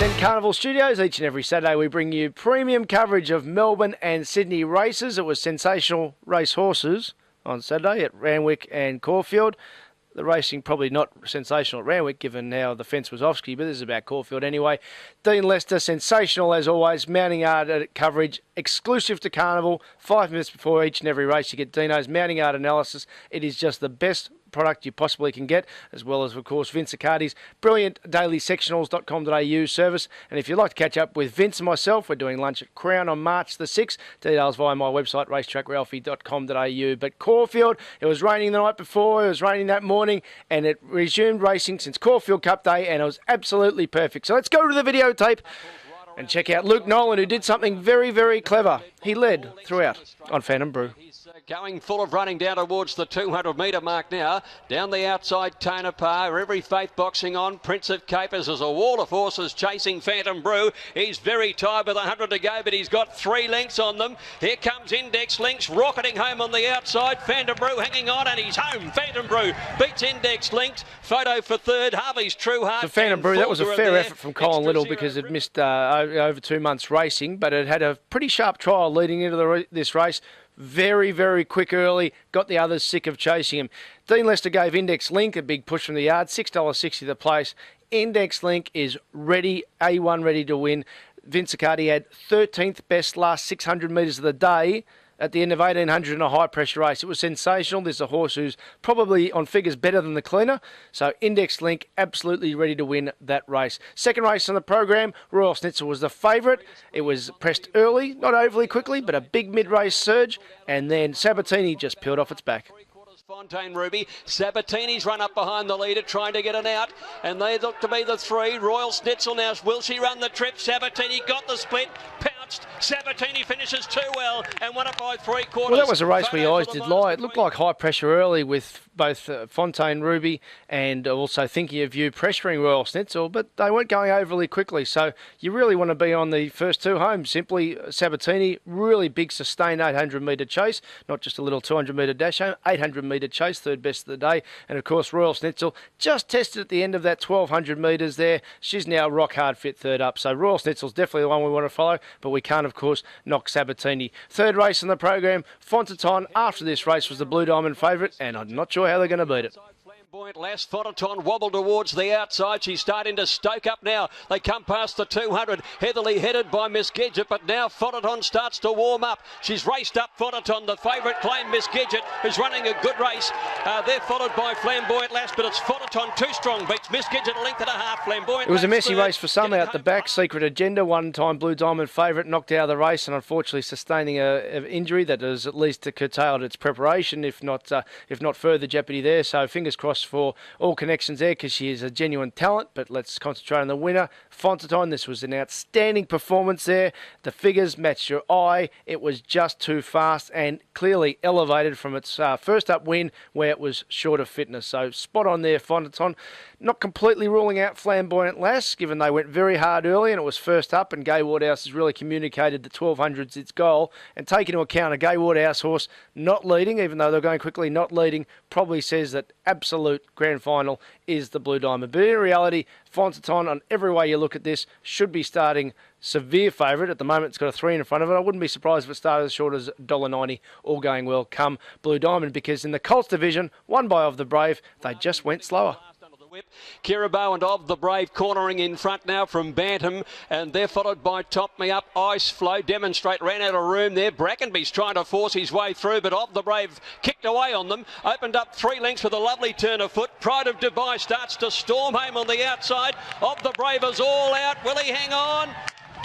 100% Carnival Studios. Each and every Saturday we bring you premium coverage of Melbourne and Sydney races. It was sensational race horses on Saturday at Randwick and Caulfield. The racing probably not sensational at Randwick given how the fence was off-ski, but this is about Caulfield anyway. Dean Lester, sensational as always. Mounting Art coverage exclusive to Carnival. 5 minutes before each and every race you get Dino's Mounting Art analysis. It is just the best product you possibly can get, as well as, of course, Vince Accardi's brilliant daily sectionals.com.au service. And if you'd like to catch up with Vince and myself, we're doing lunch at Crown on March the 6th. Details via my website, racetrackralphy.com.au. But Caulfield, it was raining the night before, it was raining that morning, and it resumed racing since Caulfield Cup Day, and it was absolutely perfect. So let's go to the videotape and check out Luke Nolan, who did something very, very clever. He led throughout on Phantom Brew. Going full of running down towards the 200-metre mark now. Down the outside, Tonopah. Every Faith boxing on. Prince of Capers. There's a wall of horses chasing Phantom Brew. He's very tired with 100 to go, but he's got 3 lengths on them. Here comes Index Links rocketing home on the outside. Phantom Brew hanging on, and he's home. Phantom Brew beats Index Links. Photo for third. Harvey's True Heart. So Phantom Brew, that was a fair effort from Colin Little because it missed over 2 months racing, but it had a pretty sharp trial leading into this race. Very, very quick early, got the others sick of chasing him. Dean Lester gave Index Link a big push from the yard, $6.60 the place. Index Link is ready, A1 ready to win. Vince Accardi had 13th best last 600 metres of the day at the end of 1800 in a high-pressure race. It was sensational. There's a horse who's probably on figures better than the cleaner. So Index Link absolutely ready to win that race. Second race on the program, Royal Schnitzel was the favourite. It was pressed early, not overly quickly, but a big mid-race surge. And then Sabatini just peeled off its back. Fontaine Ruby. Sabatini's run up behind the leader trying to get an out, and they look to be the 3. Royal Schnitzel now. Will she run the trip? Sabatini got the split. Pounced. Sabatini finishes too well and won it by 3/4. Well, that was a race where the eyes did lie. It looked like high pressure early with both Fontaine Ruby and also Thinking of You pressuring Royal Schnitzel, but they weren't going overly quickly. So you really want to be on the first 2 home. Simply Sabatini, really big sustained 800-metre chase, not just a little 200-metre dash home, 800-metre chase, third best of the day. And of course, Royal Schnitzel just tested at the end of that 1,200 metres there. She's now rock hard fit third up. So Royal Schnitzel's definitely the one we want to follow, but we can't, of course, knock Sabatini. Third race on the program, Fontaton, after this race, was the Blue Diamond favourite, and I'm not sure how they're going to beat it. Flamboyant Lass, Fontaton wobbled towards the outside. She's starting to stoke up now. They come past the 200, heavily headed by Miss Gidget, but now Fontaton starts to warm up. She's raced up Fontaton, the favourite claim, Miss Gidget, who's running a good race. They're followed by Flamboyant Lass, but it's Fontaton too strong, beats Miss Gidget a length and a half. Flamboyant It was a Lass messy third, race for some out the back. Secret Agenda, one-time Blue Diamond favourite, knocked out of the race and unfortunately sustaining an injury that has at least curtailed its preparation, if not further jeopardy there. So fingers crossed for all connections there because she is a genuine talent, but let's concentrate on the winner, Fontaton. This was an outstanding performance there. The figures matched your eye. It was just too fast and clearly elevated from its first up win where it was short of fitness. So spot on there, Fontaton. Not completely ruling out Flamboyant Lass, given they went very hard early and it was first up, and Gai Wardhouse has really communicated the 1200's its goal, and take into account a Gai Wardhouse horse not leading, even though they're going quickly, not leading, probably says that absolute grand final is the Blue Diamond. But in reality, Fontaton, on every way you look at this, should be starting severe favourite. At the moment, it's got a 3 in front of it. I wouldn't be surprised if it started as short as $1.90, all going well, come Blue Diamond, because in the Colts division, won by Of the Brave, they just went slower. Kirabo and Of the Brave cornering in front now from Bantam, and they're followed by Top Me Up, Ice Flow. Demonstrate ran out of room there. Brackenby's trying to force his way through, but Of the Brave kicked away on them. Opened up 3 lengths with a lovely turn of foot. Pride of Dubai starts to storm home on the outside. Of the Brave is all out. Will he hang on?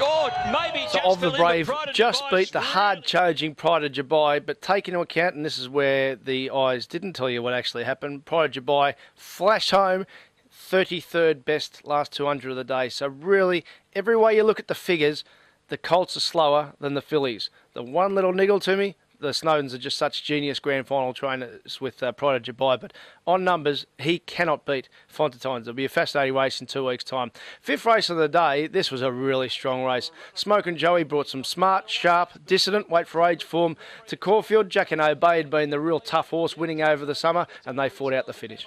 Oh, maybe so Of the Brave just beat the hard-charging Pride of Dubai, but take into account, and this is where the eyes didn't tell you what actually happened, Pride of Dubai flash home, 33rd best last 200 of the day. So really, every way you look at the figures, the Colts are slower than the fillies. The one little niggle to me, the Snowdens are just such genius grand final trainers with Pride of Dubai, but on numbers, he cannot beat Fontaton. It'll be a fascinating race in 2 weeks' time. Fifth race of the day, this was a really strong race. Smoke and Joey brought some smart, sharp, dissident, wait for age form to Caulfield. Jack and Obey had been the real tough horse winning over the summer, and they fought out the finish.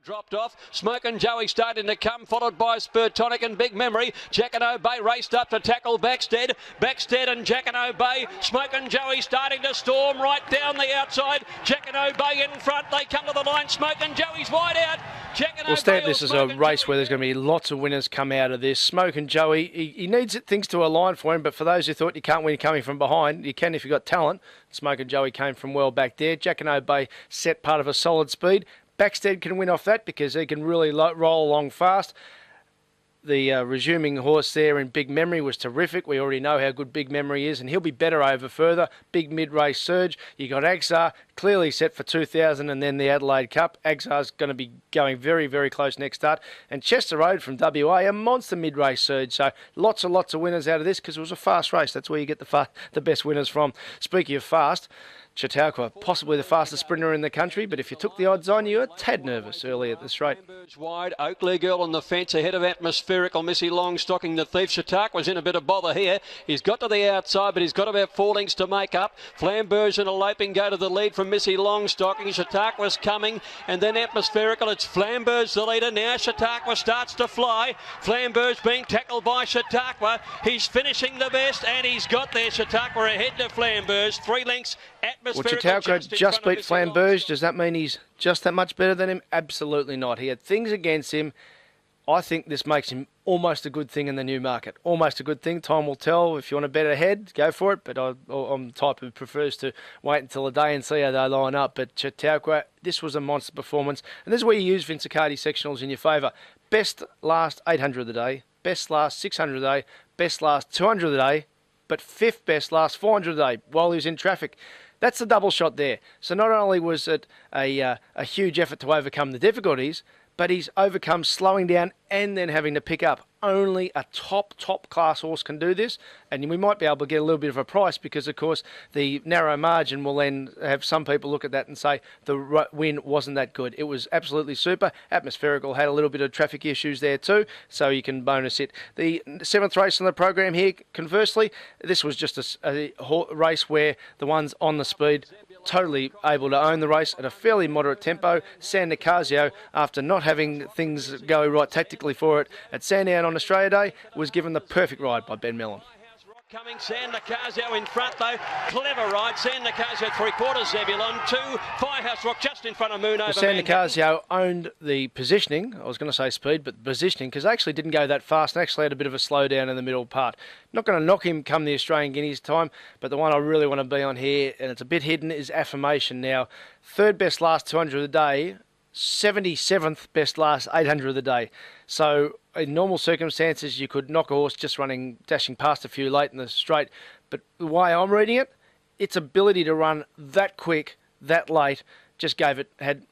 Dropped off. Smokin' Joey starting to come, followed by Spurtonic and Big Memory. Jack and Obey raced up to tackle Backstead. Backstead and Jack and Obey. Smokin' Joey starting to storm right down the outside. Jack and Obey in front. They come to the line. Smokin' Joey's wide out. Well, Stan, this is a race where there's going to be lots of winners come out of this. Smokin' Joey, he needs things to align for him, but for those who thought you can't win coming from behind, you can if you've got talent. Smokin' Joey came from well back there. Jack and Obey set part of a solid speed. Backstead can win off that because he can really roll along fast. The resuming horse there in Big Memory was terrific. We already know how good Big Memory is, and he'll be better over further. Big mid-race surge. You got Axar clearly set for 2000 and then the Adelaide Cup. Axar's going to be going very, very close next start. And Chester Road from WA, a monster mid-race surge. So lots and lots of winners out of this because it was a fast race. That's where you get the best winners from. Speaking of fast, Chautauqua, possibly the fastest sprinter in the country, but if you took the odds on, you were a tad nervous early at this rate. Wide, Oakley Girl on the fence ahead of Atmospherical. Missy Long stocking the Thief. Chautauqua's in a bit of bother here. He's got to the outside, but he's got about 4 lengths to make up. Flamberge and Eloping go to the lead from Missy Long stocking. Chautauqua's coming, and then Atmospherical. It's Flamberge the leader now. Chautauqua starts to fly. Flamberge being tackled by Chautauqua. He's finishing the best, and he's got there. Chautauqua ahead to Flamberge. 3 lengths. Well, Chautauqua just beat Flamberge. Does that mean he's just that much better than him? Absolutely not. He had things against him. I think this makes him almost a good thing in the new market. Almost a good thing. Time will tell. If you want to bet ahead, go for it. But I'm the type who prefers to wait until a day and see how they line up. But Chautauqua, this was a monster performance. And this is where you use Vince Accardi sectionals in your favour. Best last 800 of the day. Best last 600 a day. Best last 200 a day. But fifth best last 400 a day while he was in traffic. That's the double shot there. So not only was it a huge effort to overcome the difficulties, but he's overcome slowing down and then having to pick up. Only a top class horse can do this, and we might be able to get a little bit of a price because, of course, the narrow margin will then have some people look at that and say the win wasn't that good. It was absolutely super. Atmospherical had a little bit of traffic issues there too, so you can bonus it. The 7th race on the program here, conversely, this was just a race where the ones on the speed totally able to own the race at a fairly moderate tempo. San Nicasio, after not having things go right tactically for it at Sandown on Australia Day, was given the perfect ride by Ben Mellon. Coming San Nicasio in front though. Clever ride. San Nicasio 3/4 Zebulon. 2 Firehouse Rock just in front of Moon over. San Nicasio owned the positioning. I was going to say speed, but positioning, because they actually didn't go that fast and actually had a bit of a slowdown in the middle part. Not going to knock him come the Australian Guineas time, but the one I really want to be on here, and it's a bit hidden, is Affirmation. Now, 3rd best last 200 of the day, 77th best last 800 of the day. So in normal circumstances, you could knock a horse just dashing past a few late in the straight. But the way I'm reading it, its ability to run that quick, that late, just had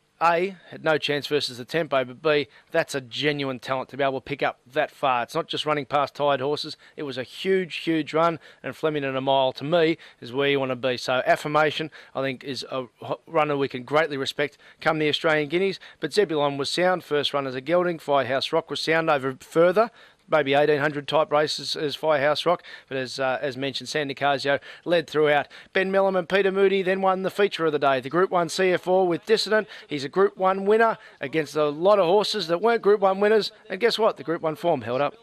no chance versus the tempo, but B, that's a genuine talent to be able to pick up that far. It's not just running past tired horses. It was a huge run, and Fleming in a mile, to me, is where you want to be. So Affirmation, I think, is a runner we can greatly respect come the Australian Guineas. But Zebulon was sound. First runners are gelding. Firehouse Rock was sound over further. Maybe 1800 type races as Firehouse Rock, but as mentioned, San Nicasio led throughout. Ben Mellon and Peter Moody then won the feature of the day, the Group 1 CF4 with Dissident. He's a Group 1 winner against a lot of horses that weren't Group 1 winners, and guess what? The Group 1 form held up.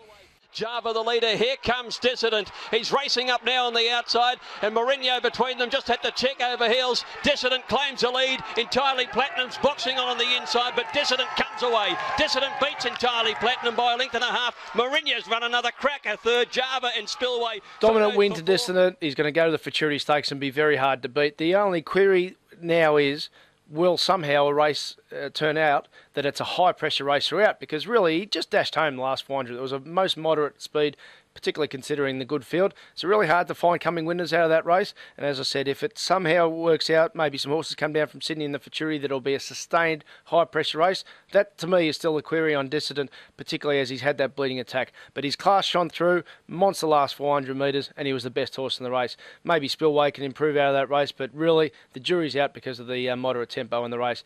Java the leader, here comes Dissident. He's racing up now on the outside, and Mourinho between them just had to check over heels. Dissident claims the lead. Entirely Platinum's boxing on the inside, but Dissident comes away. Dissident beats Entirely Platinum by a length and a half. Mourinho's run another cracker third. Java and Spillway. Dominant win to Dissident. He's going to go to the Futurity Stakes and be very hard to beat. The only query now is, will somehow a race turn out that it's a high-pressure race throughout? Because really, he just dashed home the last 400. It was a most moderate speed, particularly considering the good field. It's really hard to find coming winners out of that race. And as I said, if it somehow works out, maybe some horses come down from Sydney in the Futurity, that'll be a sustained high-pressure race. That, to me, is still a query on Dissident, particularly as he's had that bleeding attack. But his class shone through, monster last 400 metres, and he was the best horse in the race. Maybe Spillway can improve out of that race, but really, the jury's out because of the moderate tempo in the race.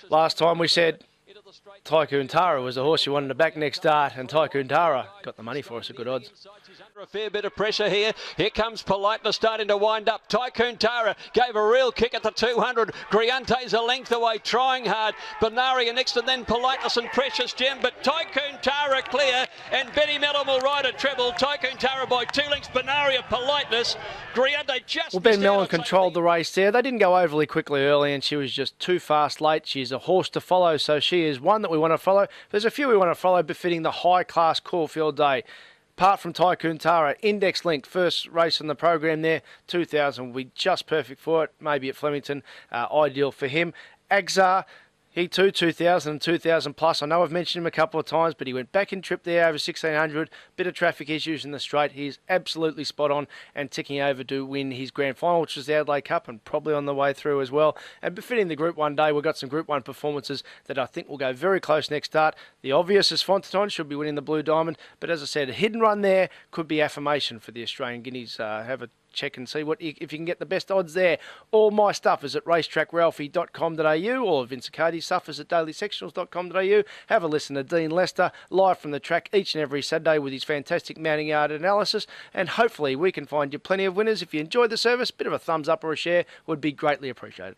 Last time we said Tycoon Tara was the horse you wanted to back next start, and Tycoon Tara got the money for us at good odds. He's under a fair bit of pressure here. Here comes Politeness starting to wind up. Tycoon Tara gave a real kick at the 200. Griante's a length away, trying hard. Benaria next, and then Politeness and Precious Gem. But Tycoon Tara clear, and Betty Mellon will ride a treble. Tycoon Tara by 2 lengths. Benaria, Politeness. Griante just. Well, Ben Mellon controlled the race there. They didn't go overly quickly early, and she was just too fast late. She's a horse to follow, so she is one that we want to follow. There's a few we want to follow befitting the high-class Caulfield Day. Apart from Tycoon Tara, Index Link, first race on the program there, 2,000 will be just perfect for it. Maybe at Flemington, ideal for him. Axar, he too, 2,000 and 2,000 plus. I know I've mentioned him a couple of times, but he went back in trip there over 1,600. Bit of traffic issues in the straight. He's absolutely spot on and ticking over to win his grand final, which was the Adelaide Cup, and probably on the way through as well. And befitting the Group 1 day, we've got some Group 1 performances that I think will go very close next start. The obvious is Fontaine should be winning the Blue Diamond, but as I said, a hidden run there could be affirmation for the Australian Guineas. Have a check and see what if you can get the best odds there. All my stuff is at racetrackralphy.com.au. All of Vince Accardi's stuff is at dailysectionals.com.au. Have a listen to Dean Lester live from the track each and every Saturday with his fantastic mounting yard analysis, and hopefully we can find you plenty of winners. If you enjoyed the service, a bit of a thumbs up or a share would be greatly appreciated.